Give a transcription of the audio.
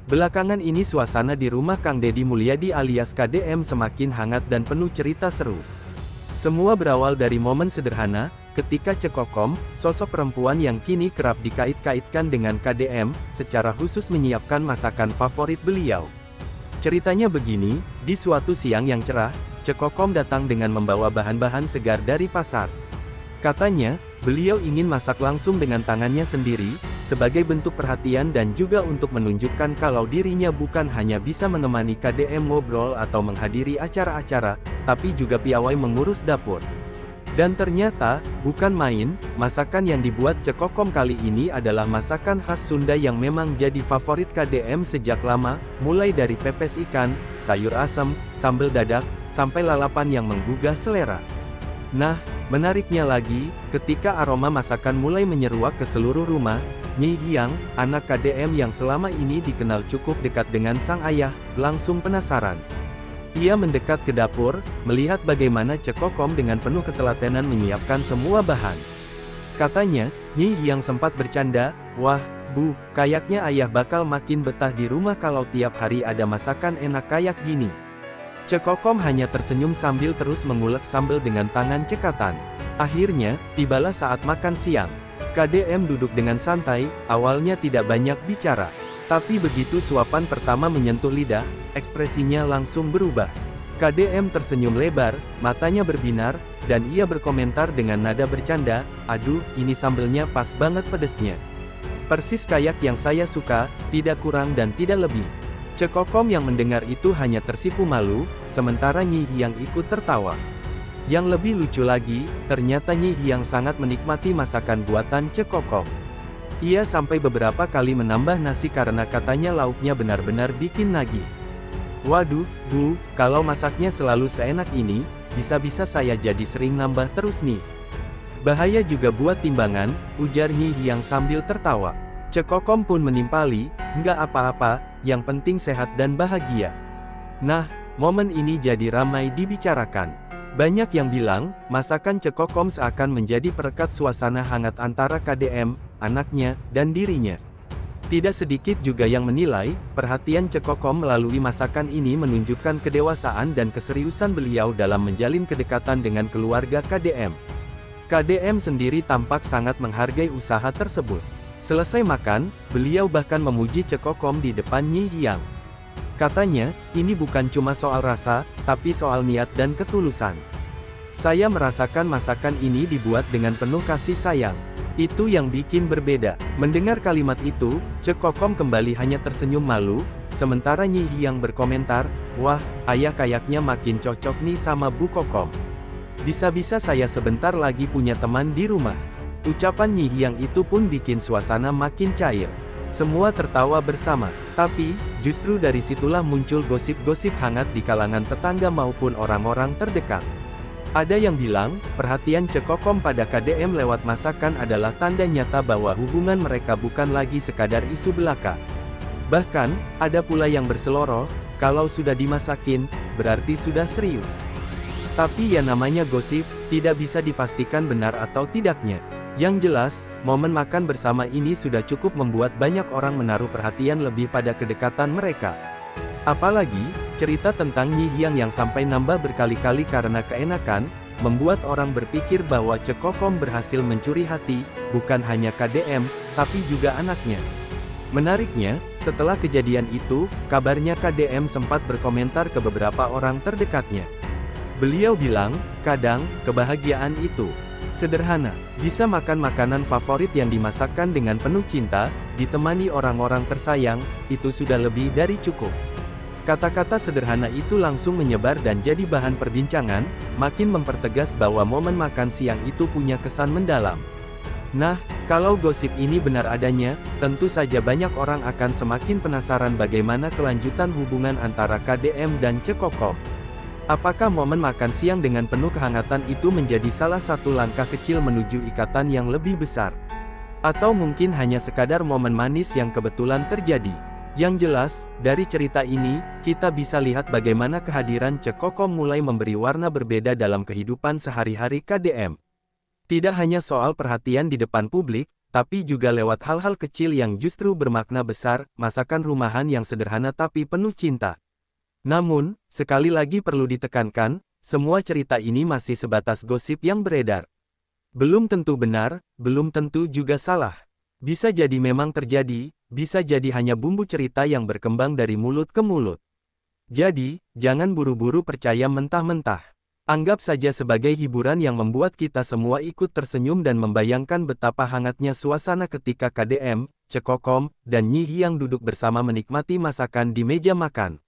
Belakangan ini suasana di rumah Kang Deddy Mulyadi alias KDM semakin hangat dan penuh cerita seru. Semua berawal dari momen sederhana, ketika Cekokom, sosok perempuan yang kini kerap dikait-kaitkan dengan KDM, secara khusus menyiapkan masakan favorit beliau. Ceritanya begini, di suatu siang yang cerah, Cekokom datang dengan membawa bahan-bahan segar dari pasar. Katanya, beliau ingin masak langsung dengan tangannya sendiri, sebagai bentuk perhatian dan juga untuk menunjukkan kalau dirinya bukan hanya bisa menemani KDM ngobrol atau menghadiri acara-acara, tapi juga piawai mengurus dapur. Dan ternyata, bukan main, masakan yang dibuat Cekokom kali ini adalah masakan khas Sunda yang memang jadi favorit KDM sejak lama, mulai dari pepes ikan, sayur asem, sambal dadak, sampai lalapan yang menggugah selera. Nah, menariknya lagi, ketika aroma masakan mulai menyeruak ke seluruh rumah, Nyi Giang, anak KDM yang selama ini dikenal cukup dekat dengan sang ayah, langsung penasaran. Ia mendekat ke dapur, melihat bagaimana Cekokom dengan penuh ketelatenan menyiapkan semua bahan. Katanya, Nyi Giang sempat bercanda, "Wah, Bu, kayaknya ayah bakal makin betah di rumah kalau tiap hari ada masakan enak kayak gini." Cekokom hanya tersenyum sambil terus mengulek sambal dengan tangan cekatan. Akhirnya, tibalah saat makan siang. KDM duduk dengan santai, awalnya tidak banyak bicara. Tapi begitu suapan pertama menyentuh lidah, ekspresinya langsung berubah. KDM tersenyum lebar, matanya berbinar, dan ia berkomentar dengan nada bercanda, "Aduh, ini sambelnya pas banget pedesnya. Persis kayak yang saya suka, tidak kurang dan tidak lebih." Cekokom yang mendengar itu hanya tersipu malu, sementara Nyi Giang ikut tertawa. Yang lebih lucu lagi, ternyata Nyi Giang sangat menikmati masakan buatan Cekokom. Ia sampai beberapa kali menambah nasi karena katanya lauknya benar-benar bikin nagih. "Waduh, Bu, kalau masaknya selalu seenak ini, bisa-bisa saya jadi sering nambah terus nih. Bahaya juga buat timbangan," ujar Nyi Giang sambil tertawa. Cekokom pun menimpali, "Nggak apa-apa, yang penting sehat dan bahagia." Nah, momen ini jadi ramai dibicarakan. Banyak yang bilang, masakan Cekokom seakan menjadi perekat suasana hangat antara KDM, anaknya, dan dirinya. Tidak sedikit juga yang menilai, perhatian Cekokom melalui masakan ini menunjukkan kedewasaan dan keseriusan beliau dalam menjalin kedekatan dengan keluarga KDM. KDM sendiri tampak sangat menghargai usaha tersebut. Selesai makan, beliau bahkan memuji Cekokom di depan Nyi Giang. Katanya, "Ini bukan cuma soal rasa, tapi soal niat dan ketulusan. Saya merasakan masakan ini dibuat dengan penuh kasih sayang. Itu yang bikin berbeda." Mendengar kalimat itu, Cekokom kembali hanya tersenyum malu, sementara Nyi Giang berkomentar, "Wah, ayah kayaknya makin cocok nih sama Bu Kokom. Bisa-bisa saya sebentar lagi punya teman di rumah." Ucapan Nyi Giang itu pun bikin suasana makin cair. Semua tertawa bersama, tapi, justru dari situlah muncul gosip-gosip hangat di kalangan tetangga maupun orang-orang terdekat. Ada yang bilang, perhatian Cekokom pada KDM lewat masakan adalah tanda nyata bahwa hubungan mereka bukan lagi sekadar isu belaka. Bahkan, ada pula yang berseloroh, kalau sudah dimasakin, berarti sudah serius. Tapi ya namanya gosip, tidak bisa dipastikan benar atau tidaknya. Yang jelas, momen makan bersama ini sudah cukup membuat banyak orang menaruh perhatian lebih pada kedekatan mereka. Apalagi, cerita tentang Nyi Giang yang sampai nambah berkali-kali karena keenakan, membuat orang berpikir bahwa Cekokom berhasil mencuri hati, bukan hanya KDM, tapi juga anaknya. Menariknya, setelah kejadian itu, kabarnya KDM sempat berkomentar ke beberapa orang terdekatnya. Beliau bilang, "Kadang, kebahagiaan itu sederhana. Bisa makan makanan favorit yang dimasakkan dengan penuh cinta, ditemani orang-orang tersayang, itu sudah lebih dari cukup." Kata-kata sederhana itu langsung menyebar dan jadi bahan perbincangan, makin mempertegas bahwa momen makan siang itu punya kesan mendalam. Nah, kalau gosip ini benar adanya, tentu saja banyak orang akan semakin penasaran bagaimana kelanjutan hubungan antara KDM dan Cekokom. Apakah momen makan siang dengan penuh kehangatan itu menjadi salah satu langkah kecil menuju ikatan yang lebih besar? Atau mungkin hanya sekadar momen manis yang kebetulan terjadi? Yang jelas, dari cerita ini, kita bisa lihat bagaimana kehadiran Cekokom mulai memberi warna berbeda dalam kehidupan sehari-hari KDM. Tidak hanya soal perhatian di depan publik, tapi juga lewat hal-hal kecil yang justru bermakna besar, masakan rumahan yang sederhana tapi penuh cinta. Namun, sekali lagi perlu ditekankan, semua cerita ini masih sebatas gosip yang beredar. Belum tentu benar, belum tentu juga salah. Bisa jadi memang terjadi, bisa jadi hanya bumbu cerita yang berkembang dari mulut ke mulut. Jadi, jangan buru-buru percaya mentah-mentah. Anggap saja sebagai hiburan yang membuat kita semua ikut tersenyum dan membayangkan betapa hangatnya suasana ketika KDM, Cekokom, dan Nyi Hyang duduk bersama menikmati masakan di meja makan.